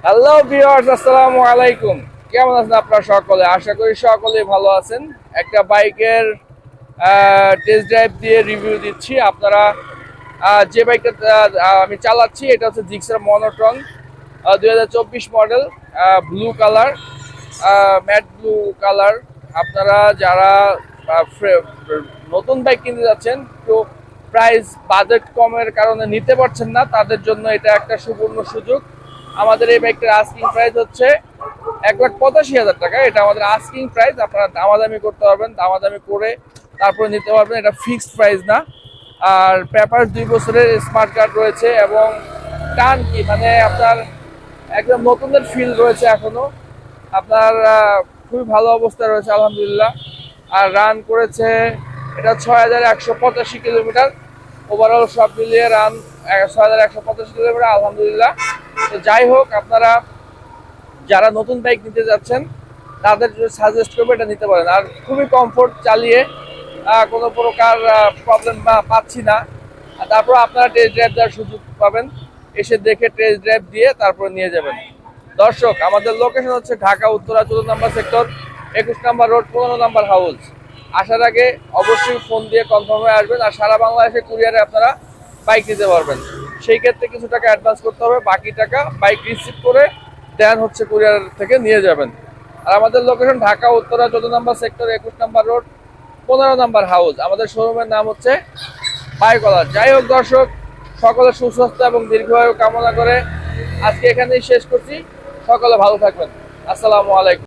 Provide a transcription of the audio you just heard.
Hello viewers, আসসালামু আলাইকুম। কেমন আছেন আপনারা সকলে? আশা করি সকলেই ভালো আছেন। একটা বাইকের টেস্ট ড্রাইভ দিয়ে রিভিউ দিচ্ছি। আপনারা যে বাইকটা আমি চালাচ্ছি এটা হচ্ছে Gixxer Monotone 2024 model, blue colour, matte blue colour. আপনারা যারা নতুন বাইক কিনতে যাচ্ছেন, তো প্রাইস বাজেট কমের কারণে নিতে পারছেন না, তাদের জন্য এটা একটা সুবর্ণ সুযোগ। আমাদের এই বাইকটার আস্কিং প্রাইস হচ্ছে 1,85,000 টাকা। এটা আমাদের আস্কিং প্রাইস। আপনারা দামাদামি করতে পারবেন, দামাদামি করে তারপরে নিতে পারবেন। এটা ফিক্সড প্রাইস না। আর পেপার 2 বছরের স্মার্ট কার্ড রয়েছে এবং টান কি মানে আপনার একদম নতুনের ফিল রয়েছে এখনো। আপনার খুবই ভালো অবস্থা রয়েছে আলহামদুলিল্লাহ। আর রান করেছে এটা 6,185 কিলোমিটার। ওভারঅল সব মিলিয়ে রান 6,185 কিলোমিটার আলহামদুলিল্লাহ। তো যাই হোক, আপনারা যারা নতুন বাইক নিতে যাচ্ছেন তাদের সাজেস্ট করবো এটা নিতে পারেন। আর খুবই কমফোর্ট, চালিয়ে কোনো প্রকার প্রবলেম পাচ্ছি না। আর তারপর আপনারা টেস্ট ড্রাইভ দেওয়ার সুযোগ পাবেন, এসে দেখে টেস্ট ড্রাইভ দিয়ে তারপরে নিয়ে যাবেন। দর্শক, আমাদের লোকেশন হচ্ছে ঢাকা উত্তরা 14 নম্বর সেক্টর, 21 নম্বর রোড, 15 নম্বর হাউস। আসার আগে অবশ্যই ফোন দিয়ে কনফার্ম হয়ে আসবেন। আর সারা বাংলাদেশে কুরিয়ারে আপনারা বাইক নিতে পারবেন। সেই ক্ষেত্রে কিছু টাকা অ্যাডভান্স করতে হবে, বাকি টাকা বাইক রিসিভ করে দেন হচ্ছে কুরিয়ার থেকে নিয়ে যাবেন। আর আমাদের লোকেশন ঢাকা উত্তরা 14 নম্বর সেক্টর, 21 নম্বর রোড, 15 নম্বর হাউস। আমাদের শোরুমের নাম হচ্ছে বাইকওয়ালা। যাই হোক দর্শক, সকলের সুস্বাস্থ্য এবং দীর্ঘায়ু কামনা করে আজকে এখানেই শেষ করছি। সকলে ভালো থাকবেন। আসসালামু আলাইকুম।